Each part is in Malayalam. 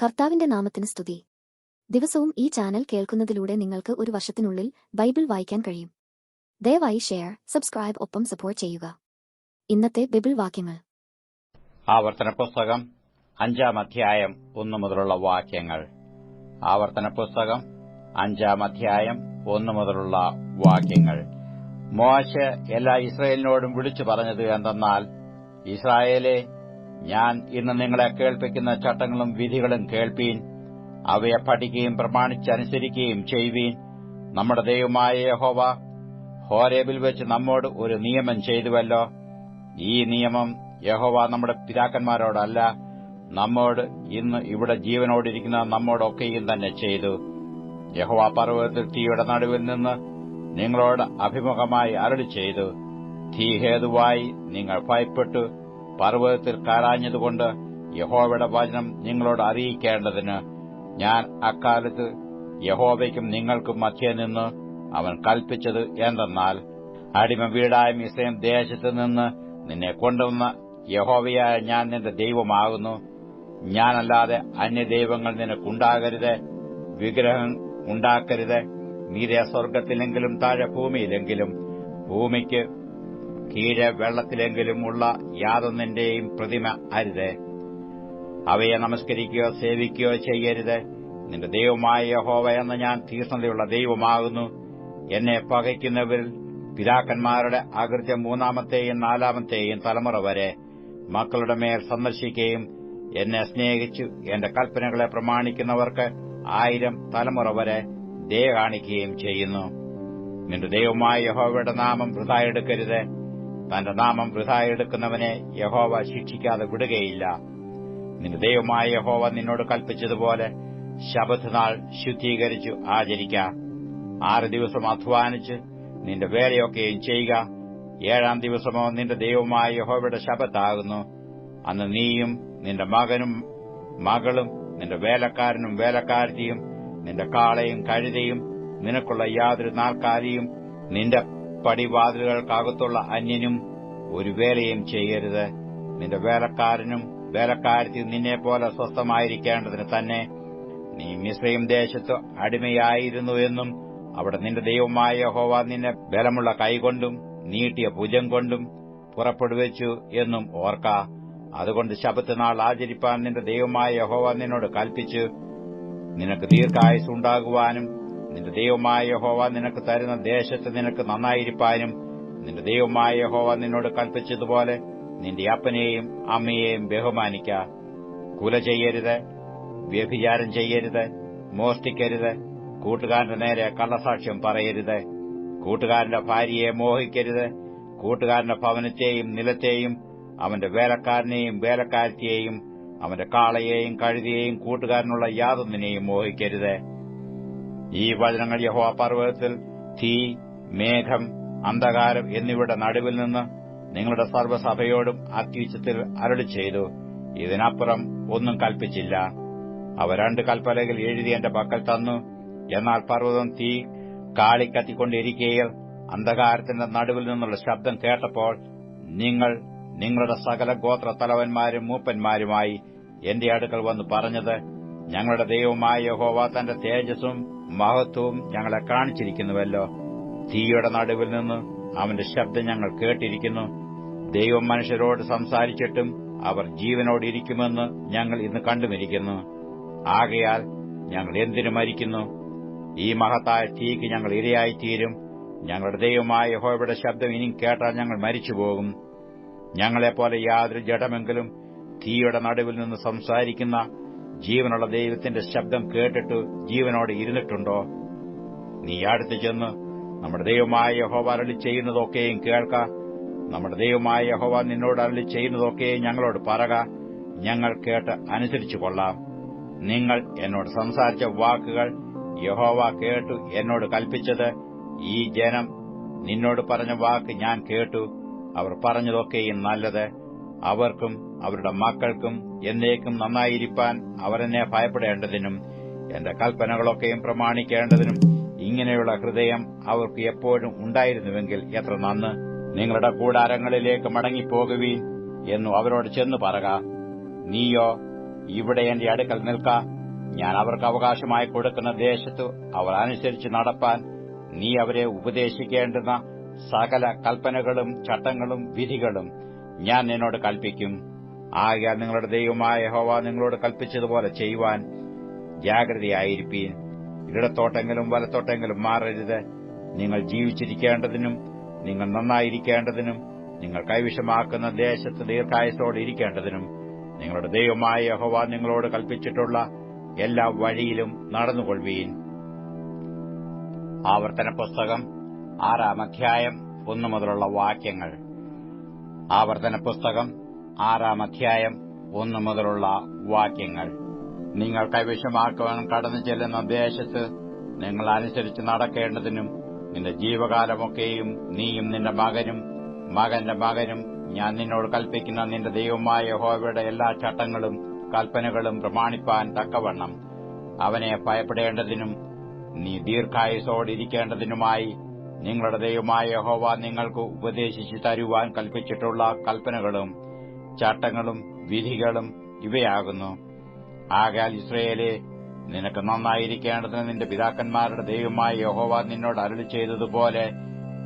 കർത്താവിന്റെ നാമത്തിന് സ്തുതി. ദിവസവും ഈ ചാനൽ കേൾക്കുന്നതിലൂടെ നിങ്ങൾക്ക് ഒരു വർഷത്തിനുള്ളിൽ ബൈബിൾ വായിക്കാൻ കഴിയും. ദയവായി ഷെയർ, സബ്സ്ക്രൈബ് ഒപ്പം സപ്പോർട്ട് ചെയ്യുക. ഇന്നത്തെ ബൈബിൾ വാക്യങ്ങൾ. ആവർത്തന പുസ്തകം 5-ാം അധ്യായം 1 മുതലുള്ള വാക്യങ്ങൾ. ആവർത്തന പുസ്തകം 5-ാം അധ്യായം 1 മുതലുള്ള വാക്യങ്ങൾ. മോശെ എല്ലാ ഇസ്രായേലിനോടും വിളിച്ചു പറഞ്ഞത് എന്തെന്നാൽ, ഇസ്രായേലേ, ഞാൻ ഇന്ന് നിങ്ങളെ കേൾപ്പിക്കുന്ന ചട്ടങ്ങളും വിധികളും കേൾപ്പീൻ. അവയെ പഠിക്കുകയും പ്രമാണിച്ചനുസരിക്കുകയും ചെയ്യുവീൻ. നമ്മുടെ ദൈവമായ യഹോവ ഹോരേബിൽ വെച്ച് നമ്മോട് ഒരു നിയമം ചെയ്തുവല്ലോ. ഈ നിയമം യഹോവ നമ്മുടെ പിതാക്കന്മാരോടല്ല, നമ്മോട് ഇന്ന് ഇവിടെ ജീവനോടിരിക്കുന്ന നമ്മോടൊക്കെയും തന്നെ ചെയ്തു. യഹോവ പർവ്വതത്തിൽ തീയുടെ നടുവിൽ നിന്ന് നിങ്ങളോട് അഭിമുഖമായി അരുളി ചെയ്തു. തീ ഹേതുവായി നിങ്ങൾ ഭയപ്പെട്ടു പർവ്വതത്തിൽ കാരാഞ്ഞതുകൊണ്ട് യഹോവയുടെ വചനം നിങ്ങളോട് അറിയിക്കേണ്ടതിന് ഞാൻ അക്കാലത്ത് യഹോവയ്ക്കും നിങ്ങൾക്കും മധ്യേ നിന്ന് അവൻ കൽപ്പിച്ചത് എന്തെന്നാൽ, അടിമ വീടായ മിസ്രയീം ദേശത്ത് നിന്ന് നിന്നെ കൊണ്ടുവന്ന യഹോവയായ ഞാൻ നിന്റെ ദൈവമാകുന്നു. ഞാനല്ലാതെ അന്യദൈവങ്ങൾ നിനക്കുണ്ടാകരുത്. വിഗ്രഹം ഉണ്ടാക്കരുത്. മീതെ സ്വർഗ്ഗത്തിലെങ്കിലും താഴെ ഭൂമിയിലെങ്കിലും ഭൂമിക്ക് കീഴെ വെള്ളത്തിലെങ്കിലും ഉള്ള യാതൊന്നിന്റെയും പ്രതിമ അരുത്. അവയെ നമസ്കരിക്കുകയോ സേവിക്കുകയോ ചെയ്യരുത്. നിന്റെ ദൈവമായ യഹോവ എന്ന ഞാൻ തീക്ഷ്ണതയുള്ള ദൈവമാകുന്നു. എന്നെ പകയ്ക്കുന്നവരിൽ പിതാക്കന്മാരുടെ അകൃത്യം 3-ാമത്തെയും 4-ാമത്തെയും തലമുറ വരെ മക്കളുടെ മേൽ സന്ദർശിക്കുകയും എന്നെ സ്നേഹിച്ചു എന്റെ കൽപ്പനകളെ പ്രമാണിക്കുന്നവർക്ക് 1000 തലമുറ വരെ ദയ കാണിക്കുകയും ചെയ്യുന്നു. നിന്റെ ദൈവമായ യഹോവയുടെ നാമം വൃഥാ എടുക്കരുത്. തന്റെ നാമം വൃഥാ എടുക്കുന്നവനെ യഹോവ ശിക്ഷിക്കാതെ വിടുകയില്ല. നിന്റെ ദൈവമായ യഹോവ നിന്നോട് കൽപ്പിച്ചതുപോലെ ശബ്ബത്ത് നാൾ ശുദ്ധീകരിച്ചു ആചരിക്ക. 6 ദിവസം അധ്വാനിച്ച് നിന്റെ വേലയൊക്കെയും ചെയ്യുക. 7-ാം ദിവസമോ നിന്റെ ദൈവമായ യഹോവയുടെ ശബ്ബത്താകുന്നു. അന്ന് നീയും നിന്റെ മകനും മകളും നിന്റെ വേലക്കാരനും വേലക്കാരത്തിയും നിന്റെ കാളയും കഴുതയും നിനക്കുള്ള യാതൊരു നാൽക്കാലിയും നിന്റെ പടിവാതിലുകൾക്കകത്തുള്ള അന്യനും ഒരു വേലയും ചെയ്യരുത്. നിന്റെ വേലക്കാരനും വേലക്കാരത്തിയും നിന്നെപ്പോലെ സ്വസ്ഥമായിരിക്കേണ്ടതിന് തന്നെ നീ മിസ്രയീം ദേശത്ത് അടിമയായിരുന്നു എന്നും അവിടെ നിന്റെ ദൈവമായ യഹോവ നിന്നെ ബലമുള്ള കൈകൊണ്ടും നീട്ടിയ ഭുജം കൊണ്ടും പുറപ്പെടുവിച്ചു എന്നും ഓർക്ക. അതുകൊണ്ട് ശബ്ബത്ത് നാൾ ആചരിപ്പാൻ നിന്റെ ദൈവമായ യഹോവ നിന്നോട് കൽപ്പിച്ചു. നിനക്ക് ദീർഘായുസ് ഉണ്ടാകുവാനും നിന്റെ ദൈവമായ യഹോവ നിനക്ക് തരുന്ന ദേശത്ത് നിനക്ക് നന്നായിരിക്കാനും നിന്റെ ദൈവമായ യഹോവ നിന്നോട് കൽപ്പിച്ചതുപോലെ നിന്റെ അപ്പനെയും അമ്മയെയും ബഹുമാനിക്ക. കുല ചെയ്യരുത്. വ്യഭിചാരം ചെയ്യരുത്. മോഷ്ടിക്കരുത്. കൂട്ടുകാരന്റെ നേരെ കള്ളസാക്ഷ്യം പറയരുത്. കൂട്ടുകാരന്റെ ഭാര്യയെ മോഹിക്കരുത്. കൂട്ടുകാരന്റെ ഭവനത്തെയും നിലത്തെയും അവന്റെ വേലക്കാരനെയും വേലക്കാരത്തിയെയും അവന്റെ കാളയെയും കഴുതയെയും കൂട്ടുകാരനുള്ള യാതൊന്നിനെയും മോഹിക്കരുത്. ഈ വചനങ്ങൾ യഹോവ പർവ്വതത്തിൽ തീ, മേഘം, അന്ധകാരം എന്നിവയുടെ നടുവിൽ നിന്ന് നിങ്ങളുടെ സർവ്വസഭയോടും അത്യുച്ചത്തിൽ അരുളി ചെയ്തു. ഇതിനപ്പുറം ഒന്നും കൽപ്പിച്ചില്ല. അവ 2 കൽപ്പലകൾ എഴുതി എന്റെ പക്കൽ തന്നു. എന്നാൽ പർവ്വതം തീ കാളിക്കത്തിക്കൊണ്ടിരിക്കയിൽ അന്ധകാരത്തിന്റെ നടുവിൽ നിന്നുള്ള ശബ്ദം കേട്ടപ്പോൾ നിങ്ങൾ നിങ്ങളുടെ സകല ഗോത്ര തലവന്മാരും മൂപ്പന്മാരുമായി എന്റെ അടുക്കൽ വന്ന് പറഞ്ഞത്, ഞങ്ങളുടെ ദൈവമായ യഹോവ തന്റെ തേജസ്സും മഹത്വവും ഞങ്ങളെ കാണിച്ചിരിക്കുന്നുവല്ലോ. തീയുടെ നടുവിൽ നിന്ന് അവന്റെ ശബ്ദം ഞങ്ങൾ കേട്ടിരിക്കുന്നു. ദൈവം മനുഷ്യരോട് സംസാരിച്ചിട്ടും അവർ ജീവനോടിരിക്കുമെന്ന് ഞങ്ങൾ ഇന്ന് കണ്ടുമിരിക്കുന്നു. ആകയാൽ ഞങ്ങൾ എന്തിനു മരിക്കുന്നു? ഈ മഹത്തായ തീക്ക് ഞങ്ങൾ ഇരയായിത്തീരും. ഞങ്ങളുടെ ദൈവമായ യഹോവയുടെ ശബ്ദം ഇനി കേട്ടാൽ ഞങ്ങൾ മരിച്ചുപോകും. ഞങ്ങളെപ്പോലെ യാതൊരു ജഡമെങ്കിലും തീയുടെ നടുവിൽ നിന്ന് സംസാരിക്കുന്ന ജീവനുള്ള ദൈവത്തിന്റെ ശബ്ദം കേട്ടിട്ട് ജീവനോടെ ഇരുന്നിട്ടുണ്ടോ? നീ അടുത്തു ചെന്ന് നമ്മുടെ ദൈവമായ യഹോവ അരുളി ചെയ്യുന്നതൊക്കെയും കേൾക്ക. നമ്മുടെ ദൈവമായ യഹോവ നിന്നോട് അരുളി ചെയ്യുന്നതൊക്കെയും ഞങ്ങളോട് പറക. ഞങ്ങൾ കേട്ട് അനുസരിച്ചു കൊള്ളാം. നിങ്ങൾ എന്നോട് സംസാരിച്ച വാക്കുകൾ യഹോവ കേട്ടു എന്നോട് കൽപ്പിച്ചത്. ഈ ജനം നിന്നോട് പറഞ്ഞ വാക്ക് ഞാൻ കേട്ടു. അവർ പറഞ്ഞതൊക്കെയും നല്ലത്. അവർക്കും അവരുടെ മക്കൾക്കും എന്നേക്കും നന്നായിരിക്കാൻ അവർ എന്നെ ഭയപ്പെടേണ്ടതിനും എന്റെ കൽപ്പനകളൊക്കെയും പ്രമാണിക്കേണ്ടതിനും ഇങ്ങനെയുള്ള ഹൃദയം അവർക്ക് എപ്പോഴും ഉണ്ടായിരുന്നുവെങ്കിൽ എത്ര നന്ന്. നിങ്ങളുടെ കൂടാരങ്ങളിലേക്ക് മടങ്ങിപ്പോകുവീൻ എന്നു അവരോട് ചെന്നു പറക. നീയോ ഇവിടെ എന്റെ അടുക്കൽ നിൽക്ക. ഞാൻ അവർക്ക് അവകാശമായി കൊടുക്കുന്ന ദേശത്ത് അവർ അനുസരിച്ച് നടപ്പാൻ നീ അവരെ ഉപദേശിക്കേണ്ടുന്ന സകല കൽപ്പനകളും ചട്ടങ്ങളും വിധികളും ഞാൻ നിന്നോട് കൽപ്പിക്കും. ആകയാൽ നിങ്ങളുടെ ദൈവമായ യഹോവ നിങ്ങളോട് കൽപ്പിച്ചതുപോലെ ചെയ്യുവാൻ ജാഗ്രതയായിരിപ്പീൻ. ഇടത്തോട്ടെങ്കിലും വലത്തോട്ടെങ്കിലും മാറരുത്. നിങ്ങൾ ജീവിച്ചിരിക്കേണ്ടതിനും നിങ്ങൾ നന്നായിരിക്കേണ്ടതിനും നിങ്ങൾ കൈവശമാക്കുന്ന ദേശത്ത് ദീർഘായുസ്സോടെ ഇരിക്കേണ്ടതിനും നിങ്ങളുടെ ദൈവമായ യഹോവ നിങ്ങളോട് കൽപ്പിച്ചിട്ടുള്ള എല്ലാ വഴിയിലും നടന്നുകൊള്ളുവീൻ. ആവർത്തന പുസ്തകം 6-ാം അധ്യായം 1 മുതലുള്ള വാക്യങ്ങൾ. ആവർത്തന പുസ്തകം 6-ാം അധ്യായം 1 മുതലുള്ള വാക്യങ്ങൾ. നിങ്ങൾ കൈവശമാക്കുവാൻ കടന്നു ചെല്ലുന്ന ദേശത്ത് നിങ്ങൾ അനുസരിച്ച് നടക്കേണ്ടതിനും നിന്റെ ജീവകാലമൊക്കെയും നീയും നിന്റെ മകനും മകന്റെ മകനും ഞാൻ നിന്നോട് കൽപ്പിക്കുന്ന നിന്റെ ദൈവമായ യഹോവയുടെ എല്ലാ ചട്ടങ്ങളും കൽപ്പനകളും പ്രമാണിപ്പാൻ തക്കവണ്ണം അവനെ ഭയപ്പെടേണ്ടതിനും നീ ദീർഘായുസ്സോടിരിക്കേണ്ടതിനുമായി നിങ്ങളുടെ ദൈവമായ യഹോവ നിങ്ങൾക്ക് ഉപദേശിച്ചു തരുവാൻ കൽപ്പിച്ചിട്ടുള്ള കൽപ്പനകളും ചട്ടങ്ങളും വിധികളും ഇവയാകുന്നു. ആകയാൽ ഇസ്രായേലേ, നിനക്ക് നന്നായിരിക്കേണ്ടതിന് നിന്റെ പിതാക്കന്മാരുടെ ദൈവമായ യഹോവ നിന്നോട് അരുളി ചെയ്തതുപോലെ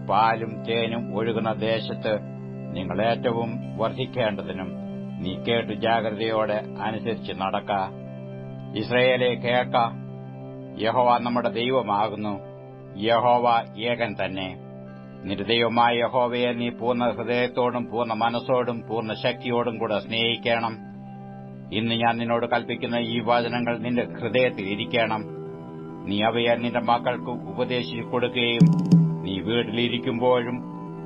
പാലും തേനും ഒഴുകുന്ന ദേശത്ത് നിങ്ങൾ ഏറ്റവും വർദ്ധിക്കേണ്ടതിനും നീ കേട്ടു ജാഗ്രതയോടെ അനുസരിച്ച് നടക്ക. ഇസ്രായേലേ, കേൾക്ക. യഹോവ നമ്മുടെ ദൈവമാകുന്നു. യഹോവ ഏകൻ തന്നെ. നിന്റെ ദൈവമായ യഹോവയെ നീ പൂർണ്ണ ഹൃദയത്തോടും പൂർണ്ണ മനസ്സോടും പൂർണ്ണ ശക്തിയോടും കൂടെ സ്നേഹിക്കണം. ഇന്ന് ഞാൻ നിന്നോട് കൽപ്പിക്കുന്ന ഈ വചനങ്ങൾ നിന്റെ ഹൃദയത്തിൽ ഇരിക്കണം. നീ അവയെ നിന്റെ മക്കൾക്ക് ഉപദേശിച്ചു കൊടുക്കുകയും നീ വീട്ടിലിരിക്കുമ്പോഴും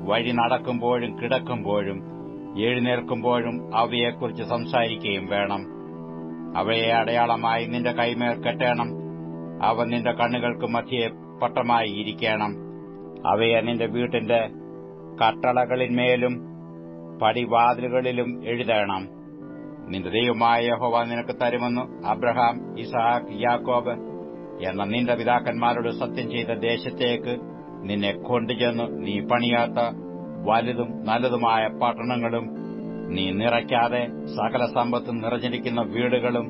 വഴി നടക്കുമ്പോഴും കിടക്കുമ്പോഴും എഴുന്നേൽക്കുമ്പോഴും അവയെക്കുറിച്ച് സംസാരിക്കുകയും വേണം. അവയെ അടയാളമായി നിന്റെ കൈമേൽ കെട്ടണം. അവ നിന്റെ കണ്ണുകൾക്ക് മധ്യേ പട്ടമായി ഇരിക്കണം. അവയെ നിന്റെ വീട്ടിന്റെ കട്ടളകളിന്മേലും പടിവാതിലുകളിലും എഴുതണം. നിന്റെ ദൈവമായ യഹോവ നിനക്ക് തരുമെന്ന് അബ്രഹാം, ഇസഹാക്ക്, യാക്കോബ് എന്ന നിന്റെ പിതാക്കന്മാരോട് സത്യം ചെയ്ത ദേശത്തേക്ക് നിന്നെ കൊണ്ടുചെന്ന് നീ പണിയാത്ത വലുതും നല്ലതുമായ പട്ടണങ്ങളും നീ നിറയ്ക്കാതെ സകല സമ്പത്തും നിറഞ്ഞിരിക്കുന്ന വീടുകളും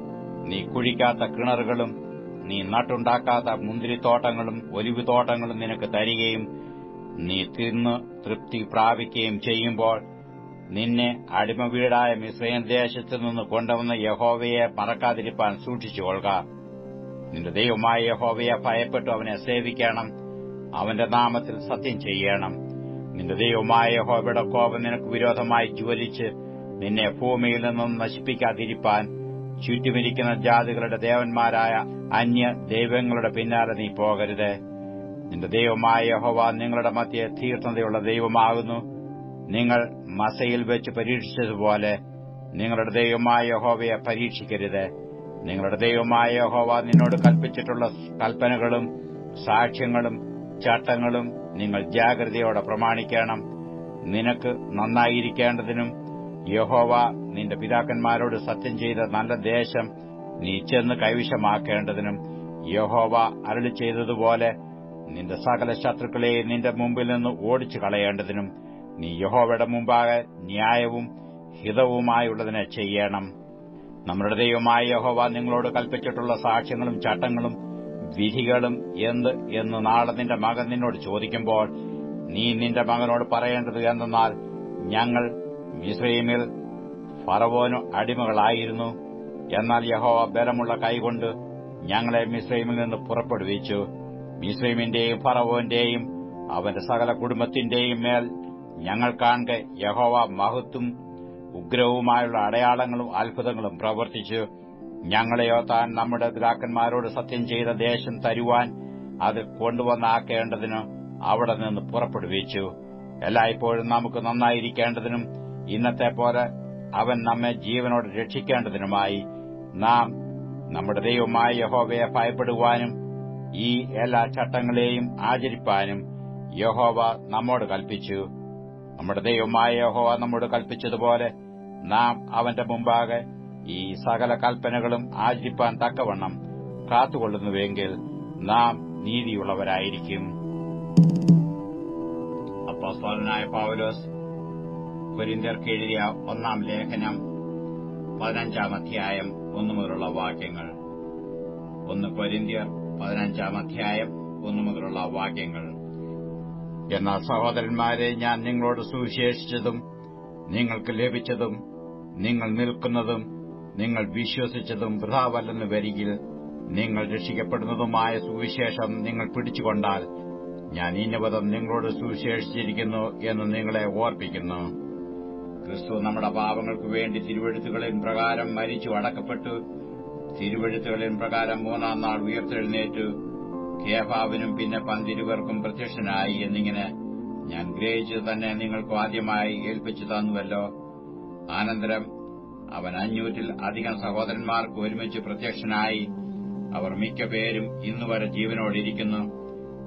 നീ കുഴിക്കാത്ത കിണറുകളും നീ നട്ടുണ്ടാക്കാത്ത മുന്തിരിത്തോട്ടങ്ങളും ഒലിവുതോട്ടങ്ങളും നിനക്ക് തരികയും നീ തിന്ന് തൃപ്തി പ്രാപിക്കുകയും ചെയ്യുമ്പോൾ നിന്നെ അടിമവീടായ മിസ്രയീം ദേശത്തുനിന്ന് കൊണ്ടുവന്ന യഹോവയെ മറക്കാതിരിപ്പാൻ സൂക്ഷിച്ചുകൊള്ളുക. നിന്റെ ദൈവമായ യഹോവയെ ഭയപ്പെട്ടു അവനെ സേവിക്കണം. അവന്റെ നാമത്തിൽ സത്യം ചെയ്യണം. നിന്റെ ദൈവമായ യഹോവയുടെ കോപം നിനക്ക് വിരോധമായി ജ്വലിച്ച് നിന്നെ ഭൂമിയിൽ നിന്നും നശിപ്പിക്കാതിരിപ്പാൻ ചുറ്റുമിരിക്കുന്ന ജാതികളുടെ ദേവന്മാരായ അന്യ ദൈവങ്ങളുടെ പിന്നാലെ നീ പോകരുത്. നിന്റെ ദൈവമായ യഹോവ നിങ്ങളുടെ മധ്യേ തീക്ഷ്ണതയുള്ള ദൈവമാകുന്നു. നിങ്ങൾ മസയിൽ വെച്ച് പരീക്ഷിച്ചതുപോലെ നിങ്ങളുടെ ദൈവമായ യഹോവയെ പരീക്ഷിക്കരുത്. നിങ്ങളുടെ ദൈവമായ യഹോവ നിന്നോട് കൽപ്പിച്ചിട്ടുള്ള കൽപ്പനകളും സാക്ഷ്യങ്ങളും ചട്ടങ്ങളും നിങ്ങൾ ജാഗ്രതയോടെ പ്രമാണിക്കണം. നിനക്ക് നന്നായിരിക്കേണ്ടതിനും യഹോവ നിന്റെ പിതാക്കന്മാരോട് സത്യം ചെയ്ത നല്ല ദേശം നീ ചെന്ന് കൈവശമാക്കേണ്ടതിനും യഹോവ അരുളി ചെയ്തതുപോലെ നിന്റെ സകല ശത്രുക്കളെയും നിന്റെ മുമ്പിൽ നിന്ന് ഓടിച്ചു കളയേണ്ടതിനും നീ യഹോവയുടെ മുമ്പാകെ ന്യായവും ഹിതവുമായുള്ളതിനെ ചെയ്യണം. നമ്മുടെ ദൈവമായ യഹോവ നിങ്ങളോട് കൽപ്പിച്ചിട്ടുള്ള സാക്ഷ്യങ്ങളും ചട്ടങ്ങളും വിധികളും എന്ന് നാളെ നിന്റെ മകൻ നിന്നോട് ചോദിക്കുമ്പോൾ നീ നിന്റെ മകനോട് പറയേണ്ടത് എന്തെന്നാൽ, ഞങ്ങൾ മിസ്രയീമിൽ ഫറവോനു അടിമകളായിരുന്നു. എന്നാൽ യഹോവ ബലമുള്ള കൈകൊണ്ട് ഞങ്ങളെ മിസ്രയീമിൽ നിന്ന് പുറപ്പെടുവിച്ചു. മിസ്രയീമിന്റെയും ഫറവോന്റെയും അവന്റെ സകല കുടുംബത്തിന്റെയും മേൽ ഞങ്ങൾ കാണെ യഹോവ മഹത്തും ഉഗ്രവുമായുള്ള അടയാളങ്ങളും അത്ഭുതങ്ങളും പ്രവർത്തിച്ചു. ഞങ്ങളെയോ താൻ നമ്മുടെ പിതാക്കന്മാരോട് സത്യം ചെയ്ത ദേശം തരുവാൻ അത് കൊണ്ടുവന്നാക്കേണ്ടതിന് അവിടെ നിന്ന് പുറപ്പെടുവിച്ചു. എല്ലായ്പ്പോഴും നമുക്ക് നന്നായിരിക്കേണ്ടതിനും ഇന്നത്തെ പോലെ അവൻ നമ്മെ ജീവനോട് രക്ഷിക്കേണ്ടതിനുമായി നാം നമ്മുടെ ദൈവമായ യഹോവയെ ഭയപ്പെടുവാനും ഈ എല്ലാ ചട്ടങ്ങളെയും ആചരിപ്പാനും യഹോവ നമ്മോട് കൽപ്പിച്ചു. നമ്മുടെ ദൈവമായ യഹോവ നമ്മോട് കൽപ്പിച്ചതുപോലെ നാം അവന്റെ മുമ്പാകെ ഈ സകല കൽപ്പനകളും ആചരിപ്പാൻ തക്കവണ്ണം കാത്തുകൊള്ളുന്നുവെങ്കിൽ നാം നീതിയുള്ളവരായിരിക്കും. അപ്പോസ്തലനായ പൗലോസ് കൊരിന്ത്യർക്ക് എഴുതിയ 1-ാം ലേഖനം 15 അധ്യായം 1 മുതലുള്ള വാക്യങ്ങൾ. 1 കൊരിന്ത്യർ 15 അധ്യായം 1 മുതലുള്ള വാക്യങ്ങൾ. എന്നാൽ സഹോദരന്മാരെ, ഞാൻ നിങ്ങളോട് സുവിശേഷിച്ചതും നിങ്ങൾക്ക് ലഭിച്ചതും നിങ്ങൾ നിൽക്കുന്നതും നിങ്ങൾ വിശ്വസിച്ചതും വൃഥാവല്ലെന്ന് വരികിൽ നിങ്ങൾ രക്ഷിക്കപ്പെടുന്നതുമായ സുവിശേഷം നിങ്ങൾ പിടിച്ചുകൊണ്ടാൽ ഞാൻ ഇന്നവതം നിങ്ങളോട് സുവിശേഷിച്ചിരിക്കുന്നു എന്ന് നിങ്ങളെ ഓർപ്പിക്കുന്നു. ക്രിസ്തു നമ്മുടെ പാപങ്ങൾക്ക് വേണ്ടി തിരുവെഴുത്തുകളിൻ പ്രകാരം മരിച്ചു അടക്കപ്പെട്ടു, തിരുവെഴുത്തുകളിൻ പ്രകാരം 3-ാം നാൾ ഉയർത്തെഴുന്നേറ്റു, കേഫാവിനും പിന്നെ 12 പേർക്കും പ്രത്യക്ഷനായി എന്നിങ്ങനെ ഞാൻ ഗ്രഹിച്ചത് തന്നെ നിങ്ങൾക്ക് ആദ്യമായി ഏൽപ്പിച്ചു തന്നുവല്ലോ. അനന്തരം അവൻ 500 അധികം സഹോദരന്മാർക്ക് ഒരുമിച്ച് പ്രത്യക്ഷനായി. അവർ മിക്ക പേരും ഇന്നുവരെ ജീവനോടിരിക്കുന്നു,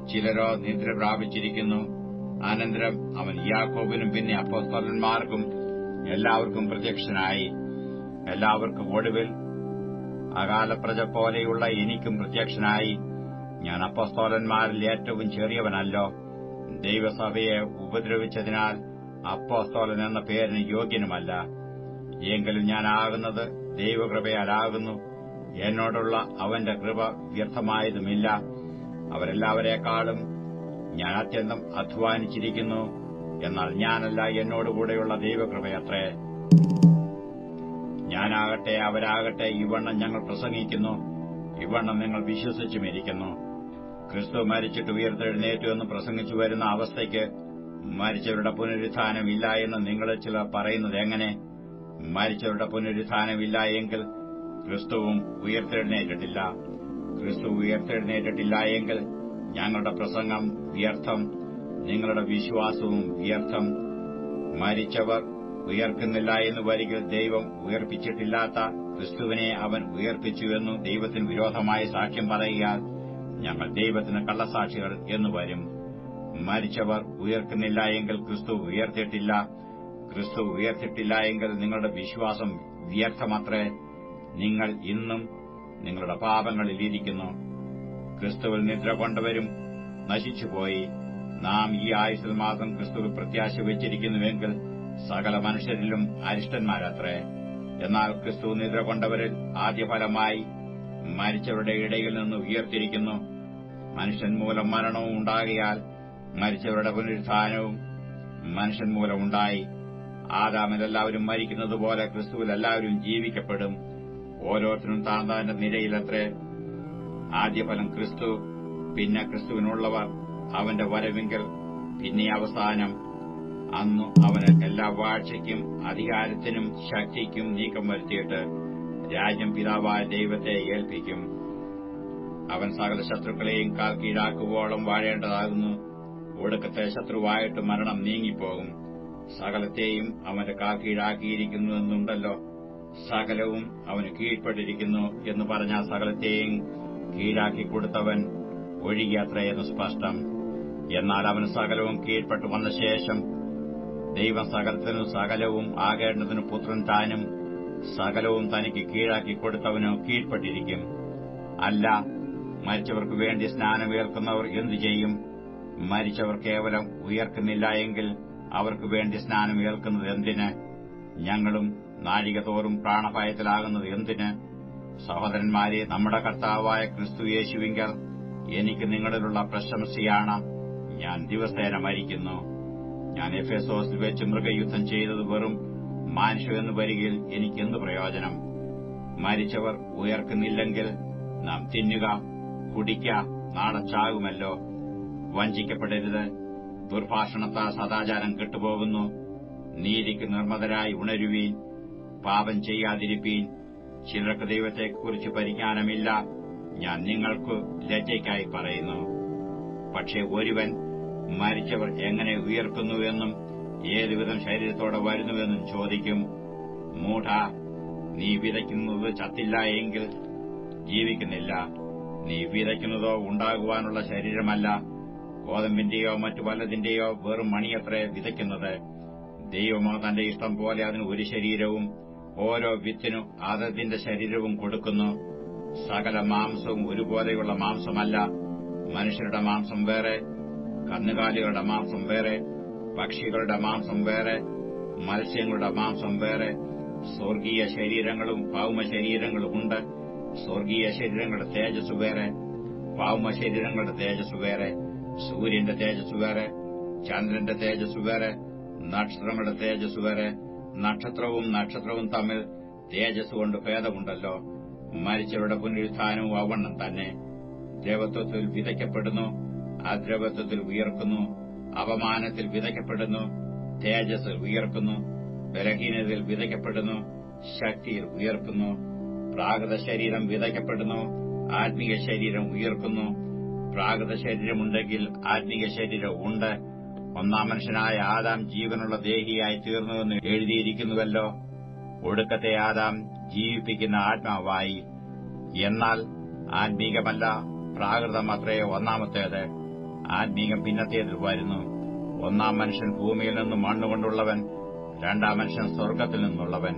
ചിലരോ നിദ്ര പ്രാപിച്ചിരിക്കുന്നു. അനന്തരം അവൻ യാക്കോബിനും പിന്നെ അപ്പോസ്തലന്മാർക്കും എല്ലാവർക്കും പ്രത്യക്ഷനായി. എല്ലാവർക്കും ഒടുവിൽ അകാലപ്രജ പോലെയുള്ള എനിക്കും പ്രത്യക്ഷനായി. ഞാൻ അപ്പോസ്തലന്മാരിൽ ഏറ്റവും ചെറിയവനല്ലോ. ദൈവസഭയെ ഉപദ്രവിച്ചതിനാൽ അപ്പോസ്തലൻ എന്ന പേരിന് യോഗ്യനുമല്ല. എങ്കിലും ഞാനാകുന്നത് ദൈവകൃപയാലാകുന്നു. എന്നോടുള്ള അവന്റെ കൃപ വ്യർത്ഥമായതുമില്ല. അവരെല്ലാവരെക്കാളും ഞാൻ അത്യന്തം അധ്വാനിച്ചിരിക്കുന്നു. എന്നാൽ ഞാനല്ല, എന്നോടുകൂടെയുള്ള ദൈവകൃപയത്രേ. ഞാനാകട്ടെ അവരാകട്ടെ ഇവണ്ണം ഞങ്ങൾ പ്രസംഗിക്കുന്നു, ഇവണ്ണം നിങ്ങൾ വിശ്വസിച്ചുമിരിക്കുന്നു. ക്രിസ്തു മരിച്ചിട്ട് ഉയർത്തെഴുന്നേറ്റു എന്ന് പ്രസംഗിച്ചു വരുന്ന അവസ്ഥയ്ക്ക് മരിച്ചവരുടെ പുനരുത്ഥാനമില്ല എന്ന് നിങ്ങളിൽ ചിലർ പറയുന്നത് എങ്ങനെ? മരിച്ചവരുടെ പുനരുത്ഥാനമില്ല എങ്കിൽ ക്രിസ്തുവും ഉയർത്തെഴുന്നേറ്റിട്ടില്ല. ക്രിസ്തു ഉയർത്തെഴുന്നേറ്റിട്ടില്ല എങ്കിൽ ഞങ്ങളുടെ പ്രസംഗം വ്യർത്ഥം, നിങ്ങളുടെ വിശ്വാസവും വ്യർത്ഥം. മരിച്ചവർ ഉയർക്കുന്നില്ല എന്ന് വരികിൽ ദൈവം ഉയർപ്പിച്ചിട്ടില്ലാത്ത ക്രിസ്തുവിനെ അവൻ ഉയർപ്പിച്ചുവെന്നു ദൈവത്തിന് വിരോധമായി സാക്ഷ്യം പറയുകയാൽ ഞങ്ങൾ ദൈവത്തിന് കള്ളസാക്ഷികൾ എന്നു വരും. മരിച്ചവർ ഉയർക്കുന്നില്ല എങ്കിൽ ക്രിസ്തു ഉയർത്തിയിട്ടില്ല. ക്രിസ്തു ഉയർത്തിയിട്ടില്ല എങ്കിൽ നിങ്ങളുടെ വിശ്വാസം വ്യർത്ഥമത്രേ. നിങ്ങൾ ഇന്നും നിങ്ങളുടെ പാപങ്ങളിലിരിക്കുന്നു. ക്രിസ്തുവിൽ നിദ്ര കൊണ്ടവരും നശിച്ചുപോയി. നാം ഈ ആയുസ്സിൽ മാത്രം ക്രിസ്തുവിൽ പ്രത്യാശ വച്ചിരിക്കുന്നുവെങ്കിൽ സകല മനുഷ്യരിലും അരിഷ്ടന്മാരത്രേ. എന്നാൽ ക്രിസ്തു നിദ്ര കൊണ്ടവരിൽ ആദ്യഫലമായി മരിച്ചവരുടെ ഇടയിൽ നിന്ന് ഉയർത്തിരിക്കുന്നു. മനുഷ്യൻ മൂലം മരണവും ഉണ്ടാകിയാൽ മരിച്ചവരുടെ പുനരുത്ഥാനവും മനുഷ്യൻ മൂലം ഉണ്ടായി. ആദാമിൽ എല്ലാവരും മരിക്കുന്നതുപോലെ ക്രിസ്തുവിൽ എല്ലാവരും ജീവിക്കപ്പെടും. ഓരോരുത്തരും താന്താന്റെ നിരയിലത്രേ. ആദ്യഫലം ക്രിസ്തു, പിന്നെ ക്രിസ്തുവിനുള്ളവർ അവന്റെ വരവിങ്കൽ, പിന്നെ അവസാനം. അന്നു അവന് എല്ലാ വാഴ്ചയ്ക്കും അധികാരത്തിനും ശക്തിക്കും നീക്കം വരുത്തിയിട്ട് രാജ്യം പിതാവായ ദൈവത്തെ ഏൽപ്പിക്കും. അവൻ സകല ശത്രുക്കളെയും കാൽ കീഴാക്കുവോളം വാഴേണ്ടതാകുന്നു. ഒടുക്കത്തെ ശത്രുവായിട്ട് മരണം നീങ്ങിപ്പോകും. സകലത്തെയും അവന്റെ കാൽ കീഴാക്കിയിരിക്കുന്നു എന്നുണ്ടല്ലോ. സകലവും അവന് കീഴ്പ്പെട്ടിരിക്കുന്നു എന്ന് പറഞ്ഞാൽ സകലത്തെയും കീഴാക്കിക്കൊടുത്തവൻ ഒഴികെയത്രയെന്ന് സ്പഷ്ടം. എന്നാൽ അവന് സകലവും കീഴ്പ്പെട്ടു വന്ന ശേഷം ദൈവം സകലത്തിനും സകലവും ആകേണ്ടതിന് പുത്രൻ താനും സകലവും തനിക്ക് കീഴാക്കിക്കൊടുത്തവനു കീഴ്പ്പെട്ടിരിക്കും. അല്ല, മരിച്ചവർക്ക് വേണ്ടി സ്നാനമേൽക്കുന്നവർ എന്തു ചെയ്യും? മരിച്ചവർ കേവലം ഉയർക്കുന്നില്ല എങ്കിൽ അവർക്ക് വേണ്ടി സ്നാനമേൽക്കുന്നത് എന്തിന്? ഞങ്ങളും നാഴികതോറും പ്രാണഭയത്തിലാകുന്നത് എന്തിന്? സഹോദരന്മാരെ, നമ്മുടെ കർത്താവായ ക്രിസ്തു യേശുവിങ്കൽ എനിക്ക് നിങ്ങളിലുള്ള പ്രശംസയാണ്. ഞാൻ ദിവസേന മരിക്കുന്നു. ഞാൻ എഫെസോസിൽ വെച്ച് മൃഗയുദ്ധം ചെയ്തത് വെറും മാനുഷ്യമെന്ന് വരികയിൽ എനിക്കെന്തു പ്രയോജനം? മരിച്ചവർ ഉയർക്കുന്നില്ലെങ്കിൽ നാം തിന്നുക, കുടിക്ക, നാളെ ചാകുമല്ലോ. വഞ്ചിക്കപ്പെടരുത്. ദുർഭാഷണത്താൽ സദാചാരം കെട്ടുപോകുന്നു. നീതിക്ക് നിർമ്മതരായി ഉണരുവീൻ. പാപം ചെയ്യാതിരിപ്പീൻ. ചിലർക്ക് ദൈവത്തെക്കുറിച്ച് പരിജ്ഞാനമില്ല. ഞാൻ നിങ്ങൾക്ക് ലജ്ജയ്ക്കായി പറയുന്നു. പക്ഷേ ഒരുവൻ മരിച്ചവർ എങ്ങനെ ഉയർക്കുന്നുവെന്നും ഏതുവിധം ശരീരത്തോടെ വരുന്നുവെന്നും ചോദിക്കും. മൂഢ, നീ വിതയ്ക്കുന്നത് ചത്തില്ല എങ്കിൽ ജീവിക്കുന്നില്ല. നീ വിതയ്ക്കുന്നതോ ഉണ്ടാകുവാനുള്ള ശരീരമല്ല, ഗോതമ്പിന്റെയോ മറ്റു വല്ലതിന്റെയോ വെറും മണിയത്രേ വിതയ്ക്കുന്നത്. ദൈവമോ തന്റെ ഇഷ്ടം പോലെ അതിന് ഒരു ശരീരവും ഓരോ വിത്തിനു അതതിന്റെ ശരീരവും കൊടുക്കുന്നു. സകല മാംസവും ഒരുപോലെയുള്ള മാംസമല്ല. മനുഷ്യരുടെ മാംസം വേറെ, കന്നുകാലികളുടെ മാംസം വേറെ, പക്ഷികളുടെ മാംസം വേറെ, മത്സ്യങ്ങളുടെ മാംസം വേറെ, സ്വർഗീയ ശരീരങ്ങളും ഭൗമ ശരീരങ്ങളുമുണ്ട്. സ്വർഗീയ ശരീരങ്ങളുടെ തേജസ് വേറെ, ഭൗമ ശരീരങ്ങളുടെ തേജസ് വേറെ. സൂര്യന്റെ തേജസ് വേറെ, ചന്ദ്രന്റെ തേജസ് വേറെ, നക്ഷത്രങ്ങളുടെ തേജസ് വേറെ. നക്ഷത്രവും തമ്മിൽ തേജസ് കൊണ്ട് ഭേദമുണ്ടല്ലോ. മരിച്ചവരുടെ പുനരുത്ഥാനവും അവണ്ണം തന്നെ. ദ്രവത്വത്തിൽ വിതയ്ക്കപ്പെടുന്നു, അദ്രവത്വത്തിൽ ഉയർക്കുന്നു. അപമാനത്തിൽ വിതയ്ക്കപ്പെടുന്നു, തേജസ്സിൽ ഉയർക്കുന്നു. ബലഹീനതയിൽ വിതയ്ക്കപ്പെടുന്നു, ശക്തിയിൽ ഉയർക്കുന്നു. പ്രാകൃത ശരീരം വിതയ്ക്കപ്പെടുന്നു, ആത്മീയ ശരീരം ഉയർക്കുന്നു. പ്രാകൃത ശരീരമുണ്ടെങ്കിൽ ആത്മീയ ശരീരം ഉണ്ട്. ഒന്നാം മനുഷ്യനായ ആദാം ജീവനുള്ള ദേഹിയായി തീർന്നുവെന്ന് എഴുതിയിരിക്കുന്നുവല്ലോ. ഒടുക്കത്തെ ആദാം ജീവിപ്പിക്കുന്ന ആത്മാവായി. എന്നാൽ ആത്മീകമല്ല, പ്രാകൃതമത്രേ ഒന്നാമത്തേത്. ആത്മീകം പിന്നത്തേതിൽ വരുന്നു. ഒന്നാം മനുഷ്യൻ ഭൂമിയിൽ നിന്ന് മണ്ണുകൊണ്ടുള്ളവൻ, രണ്ടാം മനുഷ്യൻ സ്വർഗ്ഗത്തിൽ നിന്നുള്ളവൻ.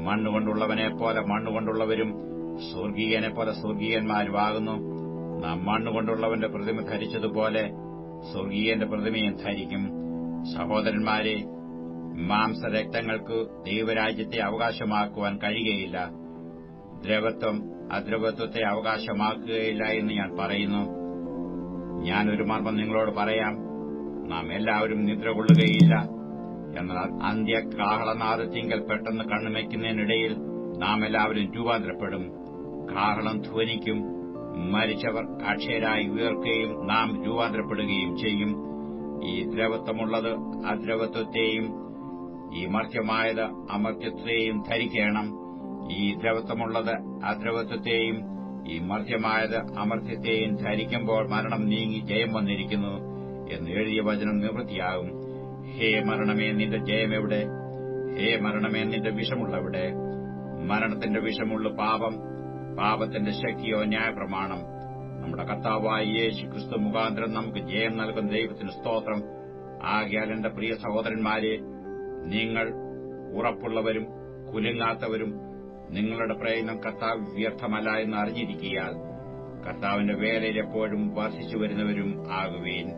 മണ്ണുകൊണ്ടുള്ളവനെപ്പോലെ മണ്ണുകൊണ്ടുള്ളവരും സ്വർഗീയനെപ്പോലെ സ്വർഗീയന്മാരുമാകുന്നു. നാം മണ്ണുകൊണ്ടുള്ളവന്റെ പ്രതിമ ധരിച്ചതുപോലെ സ്വർഗീയന്റെ പ്രതിമയും ധരിക്കും. സഹോദരന്മാരെ, മാംസരക്തങ്ങൾക്ക് ദൈവരാജ്യത്തെ അവകാശമാക്കുവാൻ കഴിയുകയില്ല. ദ്രവത്വം അദ്രവത്വത്തെ അവകാശമാക്കുകയില്ല എന്ന് ഞാൻ പറയുന്നു. ഞാനൊരു മർമ്മം നിങ്ങളോട് പറയാം. നാം എല്ലാവരും നിദ്ര കൊള്ളുകയില്ല. എന്നാൽ അന്ത്യകാഹളനാദത്തിങ്കൽ പെട്ടെന്ന് കണ്ണുമയ്ക്കുന്നതിനിടയിൽ നാം എല്ലാവരും രൂപാന്തരപ്പെടും. കാഹളം ധ്വനിക്കും. മരിച്ചവർ അക്ഷയരായി ഉയർക്കുകയും നാം രൂപാന്തരപ്പെടുകയും ചെയ്യും. ഈ ദ്രവത്വമുള്ളത് അദ്രവത്വത്തെയും ഈ മർത്യമായത് അമർത്യത്തെയും ധരിക്കണം. ഈ ദ്രവത്വമുള്ളത് അദ്രവത്വത്തെയും ഈ മർത്യമായത് അമർത്യത്തെയും ധരിക്കുമ്പോൾ മരണം നീങ്ങി ജയം വന്നിരിക്കുന്നു എന്ന് എഴുതിയ വചനം നിവൃത്തിയാകും. ഹേ മരണമേ, നിന്റെ ജയമെവിടെ? ഹേ മരണമേ, നിന്റെ വിഷമുള്ളവിടെ? മരണത്തിന്റെ വിഷമുള്ള പാപം, പാപത്തിന്റെ ശക്തിയോ ന്യായപ്രമാണം. നമ്മുടെ കർത്താവായ യേശു ക്രിസ്തു മുഖാന്തരം നമുക്ക് ജയം നൽകുന്ന ദൈവത്തിന് സ്തോത്രം. ആകയാൽ എന്റെ പ്രിയ സഹോദരന്മാരെ, നിങ്ങൾ ഉറപ്പുള്ളവരും കുലുങ്ങാത്തവരും നിങ്ങളുടെ പ്രയത്നം കർത്താവ് വ്യർത്ഥമല്ല എന്ന് അറിഞ്ഞിരിക്കയാൽ കർത്താവിന്റെ വേലയിൽ എപ്പോഴും വർദ്ധിച്ചു വരുന്നവരും ആകുവീൻ.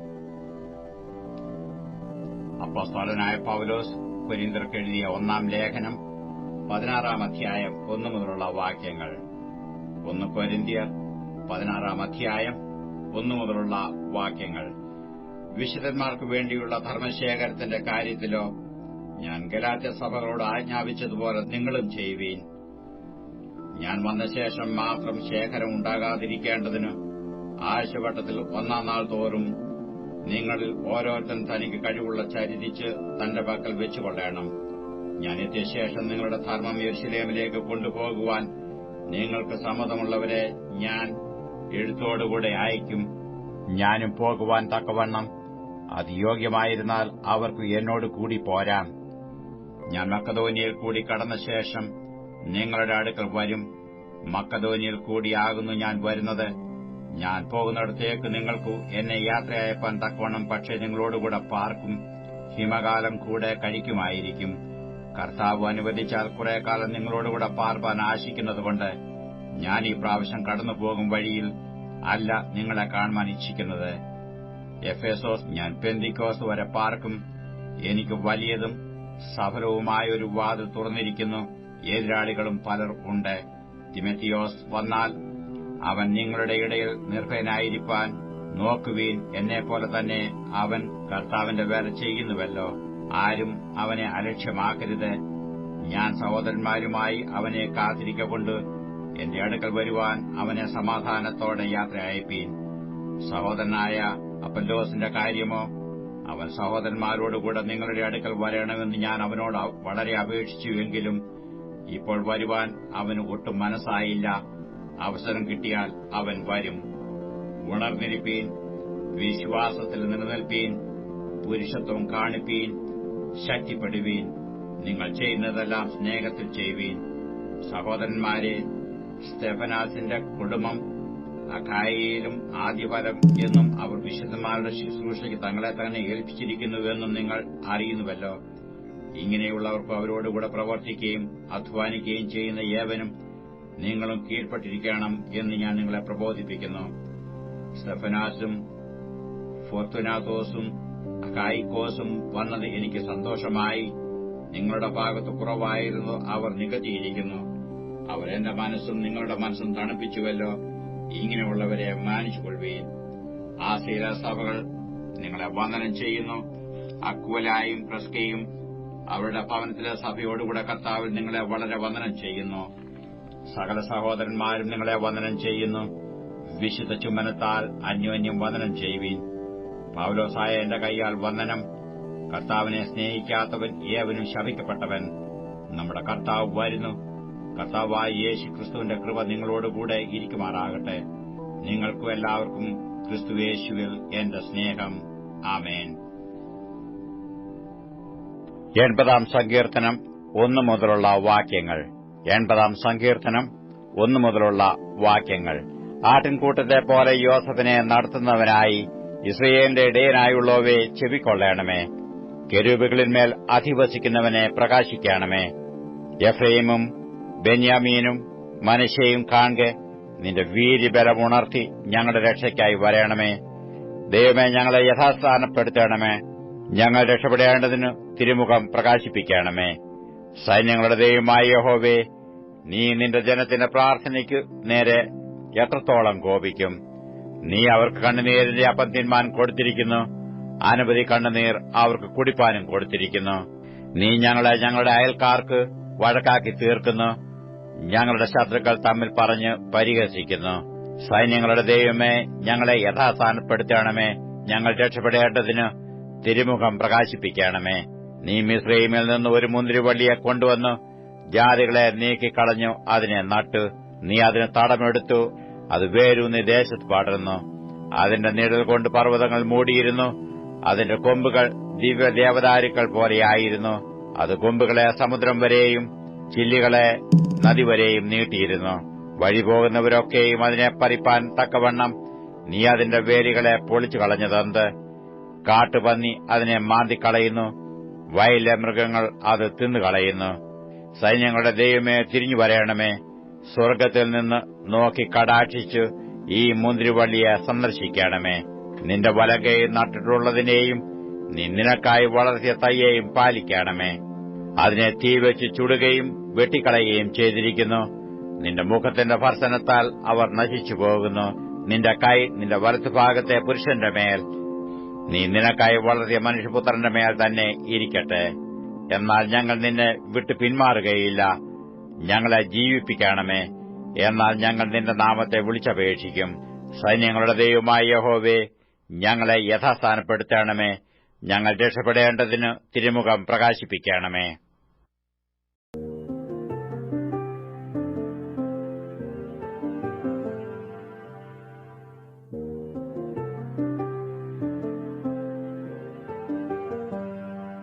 അപ്പോസ്തലനായ പൗലോസ് കൊരിന്ത്യർക്ക് എഴുതിയ 1-ാം ലേഖനം 16-ാം അധ്യായം 1 മുതലുള്ള വാക്യങ്ങൾ. 1 കൊരിന്ത്യർ 16-ാം അധ്യായം 1 മുതലുള്ള വാക്യങ്ങൾ. വിശുദ്ധന്മാർക്ക് വേണ്ടിയുള്ള ധർമ്മശേഖരത്തിന്റെ കാര്യത്തിലോ ഞാൻ ഗലാത്യ സഭകളോട് ആജ്ഞാപിച്ചതുപോലെ നിങ്ങളും ചെയ്യുവീൻ. ഞാൻ വന്ന ശേഷം മാത്രം ശേഖരം ഉണ്ടാകാതിരിക്കേണ്ടതിന് ആഴ്ചവട്ടത്തിൽ 1-ാം നാൾ തോറും നിങ്ങളിൽ ഓരോരുത്തൻ തനിക്ക് കഴിവുള്ള ചരിതിച്ച് തന്റെ പക്കൽ വെച്ചുകൊള്ളണം. ഞാൻ എത്തിയ ശേഷം നിങ്ങളുടെ ധർമ്മം യെരൂശലേമിലേക്ക് കൊണ്ടുപോകുവാൻ നിങ്ങൾക്ക് സമ്മതമുള്ളവരെ ഞാൻ എഴുത്തോടുകൂടെ അയക്കും. ഞാനും പോകുവാൻ തക്കവണ്ണം അത് യോഗ്യമായിരുന്നാൽ അവർക്ക് എന്നോട് കൂടി പോരാം. ഞാൻ മക്കദോന്യയിൽ കൂടി കടന്ന ശേഷം നിങ്ങളുടെ അടുക്കൽ വരും. മക്കദോന്യയിൽ കൂടിയാകുന്നു ഞാൻ വരുന്നത്. ഞാൻ പോകുന്നിടത്തേക്ക് നിങ്ങൾക്ക് എന്നെ യാത്രയയപ്പാൻ തക്കവണ്ണം പക്ഷേ നിങ്ങളോടുകൂടെ പാർക്കും. ഹിമകാലം കൂടെ കഴിക്കുമായിരിക്കും. കർത്താവ് അനുവദിച്ചാൽ കുറെ കാലം നിങ്ങളോടുകൂടെ പാർപ്പാൻ ആശിക്കുന്നതുകൊണ്ട് ഞാൻ ഈ പ്രാവശ്യം കടന്നുപോകും വഴിയിൽ അല്ല നിങ്ങളെ കാണുവാൻ ഇച്ഛിക്കുന്നത്. എഫേസോസ് ഞാൻ പെന്തിക്കോസ് വരെ പാർക്കും. എനിക്ക് വലിയതും സഫലവുമായ ഒരു വാതിൽ തുറന്നിരിക്കുന്നു. എതിരാളികളും പലർ ഉണ്ട്. തിമോത്തിയോസ് വന്നാൽ അവൻ നിങ്ങളുടെ ഇടയിൽ നിർഭയനായിരിക്കാൻ നോക്കുവീൻ. എന്നെപ്പോലെ തന്നെ അവൻ കർത്താവിന്റെ വേല ചെയ്യുന്നുവല്ലോ. ആരും അവനെ അലക്ഷ്യമാക്കരുത്. ഞാൻ സഹോദരന്മാരുമായി അവനെ കാത്തിരിക്കൊണ്ട് എന്റെ അടുക്കൽ വരുവാൻ അവനെ സമാധാനത്തോടെ യാത്ര അയപ്പീൻ. സഹോദരനായ അപ്പൊല്ലോസിന്റെ കാര്യമോ, അവൻ സഹോദരന്മാരോടുകൂടെ നിങ്ങളുടെ അടുക്കൽ വരണമെന്ന് ഞാൻ അവനോട് വളരെ അപേക്ഷിച്ചുവെങ്കിലും ഇപ്പോൾ വരുവാൻ അവന് ഒട്ടും മനസ്സായില്ല. അവസരം കിട്ടിയാൽ അവൻ വരും. ഉണർന്നിരിപ്പീൻ, വിശ്വാസത്തിൽ നിലനിൽപ്പീൻ, പുരുഷത്വം കാണിപ്പീൻ, ശക്തിപ്പെടുവീൻ. നിങ്ങൾ ചെയ്യുന്നതെല്ലാം സ്നേഹത്തിൽ ചെയ്യുവീൻ. സഹോദരന്മാരെ, സ്തെഫനാസിന്റെ കുടുംബം അഖായയിലും ആദ്യഫലം എന്നും അവർ വിശുദ്ധന്മാരുടെ ശുശ്രൂഷയ്ക്ക് തങ്ങളെ തന്നെ ഏൽപ്പിച്ചിരിക്കുന്നുവെന്നും നിങ്ങൾ അറിയുന്നുവല്ലോ. ഇങ്ങനെയുള്ളവർക്ക് അവരോടുകൂടെ പ്രവർത്തിക്കുകയും അധ്വാനിക്കുകയും ചെയ്യുന്ന ഏവനും നിങ്ങളും കീഴ്പ്പെട്ടിരിക്കണം എന്ന് ഞാൻ നിങ്ങളെ പ്രബോധിപ്പിക്കുന്നു. സ്തെഫനാസും ഫോർത്തുനാത്തോസും അഖായിക്കോസും വന്നത് എനിക്ക് സന്തോഷമായി. നിങ്ങളുടെ ഭാഗത്ത് കുറവായിരുന്നു അവർ നികത്തിയിരിക്കുന്നു. അവർ എന്റെ മനസ്സും നിങ്ങളുടെ മനസ്സും തണുപ്പിച്ചുവല്ലോ. ഇങ്ങനെയുള്ളവരെ മാനിച്ചുകൊള്ളുവീൻ. ആസീല സഭകൾ നിങ്ങളെ വന്ദനം ചെയ്യുന്നു. അക്വലായും ക്രിസ്കയും അവരുടെ ഭവനത്തിലെ സഭയോടുകൂടെ കർത്താവിൽ നിങ്ങളെ വളരെ വന്ദനം ചെയ്യുന്നു. സകല സഹോദരന്മാരും നിങ്ങളെ വന്ദനം ചെയ്യുന്നു. വിശുദ്ധ ചുംബനത്താൽ അന്യോന്യം വന്ദനം ചെയ്യുവീൻ. പൗലോസായ എന്റെ കൈയാൽ വന്ദനം. കർത്താവിനെ സ്നേഹിക്കാത്തവൻ ഏവനും ശപിക്കപ്പെട്ടവൻ. നമ്മുടെ കർത്താവ് വരുന്നു. കർത്താവായ യേശു ക്രിസ്തുവിന്റെ കൃപ നിങ്ങളോടുകൂടെ ഇരിക്കുമാറാകട്ടെ. നിങ്ങൾക്കും എല്ലാവർക്കും ക്രിസ്തുയേശുവിൽ എന്റെ സ്നേഹം. ആമേൻ. 80-ാം സങ്കീർത്തനം 1 മുതലുള്ള വാക്യങ്ങൾ. 80-ാം സങ്കീർത്തനം 1 മുതലുള്ള വാക്യങ്ങൾ. ആട്ടിൻകൂട്ടത്തെ പോലെ യോസഫിനെ നടത്തുന്നവനായി ഇസ്രായേലിന്റെ ഇടയനായുള്ളവയെ ചെവിക്കൊള്ളണമേ. കെരൂബുകളിന്മേൽ അധിവസിക്കുന്നവനെ പ്രകാശിക്കണമേ. എഫ്രയീമും ബെന്യാമീനും മനശ്ശെയും കാൺകെ നിന്റെ വീര്യബലമുണർത്തി ഞങ്ങളുടെ രക്ഷയ്ക്കായി വരയണമേ. ദൈവമേ, ഞങ്ങളെ യഥാസ്ഥാനപ്പെടുത്തണമേ. ഞങ്ങൾ രക്ഷപ്പെടേണ്ടതിന് തിരുമുഖം പ്രകാശിപ്പിക്കണമേ. സൈന്യങ്ങളുടെ ദൈവമായ യഹോവേ, നീ നിന്റെ ജനത്തിന്റെ പ്രാർത്ഥനയ്ക്കു നേരെ എത്രത്തോളം കോപിക്കും? നീ അവർക്ക് കണ്ണുനീരിന്റെ അപ്പം തിന്മാൻ കൊടുത്തിരിക്കുന്നു. അനവധി കണ്ണുനീർ അവർക്ക് കുടിപ്പാനും കൊടുത്തിരിക്കുന്നു. നീ ഞങ്ങളെ ഞങ്ങളുടെ അയൽക്കാർക്ക് വഴക്കാക്കി തീർക്കുന്നു. ഞങ്ങളുടെ ശത്രുക്കൾ തമ്മിൽ പറഞ്ഞ് പരിഹസിക്കുന്നു. സൈന്യങ്ങളുടെ ദൈവമേ, ഞങ്ങളെ യഥാസ്ഥാനപ്പെടുത്തണമേ. ഞങ്ങൾ രക്ഷപ്പെടേണ്ടതിന് തിരുമുഖം പ്രകാശിപ്പിക്കണമേ. നീ മിസ്രയീമിൽ നിന്ന് ഒരു മുന്തിരിവള്ളിയെ കൊണ്ടുവന്നു ജാതികളെ നീക്കിക്കളഞ്ഞു അതിനെ നട്ടു. നീ അതിന് തടമെടുത്തു. അത് വേരൂന്നി ദേശത്ത് പടർന്നു. അതിന്റെ നിഴൽ കൊണ്ട് പർവ്വതങ്ങൾ മൂടിയിരുന്നു. അതിന്റെ കൊമ്പുകൾ ദിവ്യദേവദാരുക്കൾ പോലെയായിരുന്നു. അത് കൊമ്പുകളെ സമുദ്രം വരെയും ചില്ലികളെ നദി വരെയും നീട്ടിയിരുന്നു. വഴിപോകുന്നവരൊക്കെയും അതിനെ പറിപ്പാൻ തക്കവണ്ണം നീ അതിന്റെ വേരുകളെ പൊളിച്ചു കളഞ്ഞതെന്ത്? കാട്ടുപന്നി അതിനെ മാന്തിക്കളയുന്നു. വയലിലെ മൃഗങ്ങൾ അത് തിന്നുകളയുന്നു. സൈന്യങ്ങളുടെ ദൈവമേ, തിരിഞ്ഞു വരയണമേ. സ്വർഗ്ഗത്തിൽ നിന്ന് നോക്കി കടാക്ഷിച്ചു ഈ മുന്തിരിവള്ളിയെ സന്ദർശിക്കണമേ. നിന്റെ വലങ്കൈ നട്ടിട്ടുള്ളതിനെയും നീ നിനക്കായി വളർത്തിയ തയ്യെയും പാലിക്കണമേ. അതിനെ തീവെച്ച് ചുടുകയും വെട്ടിക്കളയുകയും ചെയ്തിരിക്കുന്നു. നിന്റെ മുഖത്തിന്റെ ഭർസനത്താൽ അവർ നശിച്ചു പോകുന്നു. നിന്റെ കൈ നിന്റെ വലത്തുഭാഗത്തെ പുരുഷന്റെ മേൽ, നീ നിനക്കായി വളർത്തിയ മനുഷ്യപുത്രന്റെ മേൽ തന്നെ ഇരിക്കട്ടെ. എന്നാൽ ഞങ്ങൾ നിന്നെ വിട്ടു പിന്മാറുകയില്ല. ഞങ്ങളെ ജീവിപ്പിക്കണമേ. എന്നാൽ ഞങ്ങൾ നിന്റെ നാമത്തെ വിളിച്ചപേക്ഷിക്കും. സൈന്യങ്ങളുടെ ദൈവമായ യഹോവേ, ഞങ്ങളെ യഥാസ്ഥാനപ്പെടുത്തണമേ. ഞങ്ങൾ രക്ഷപ്പെടേണ്ടതിന് തിരുമുഖം പ്രകാശിപ്പിക്കണമേ.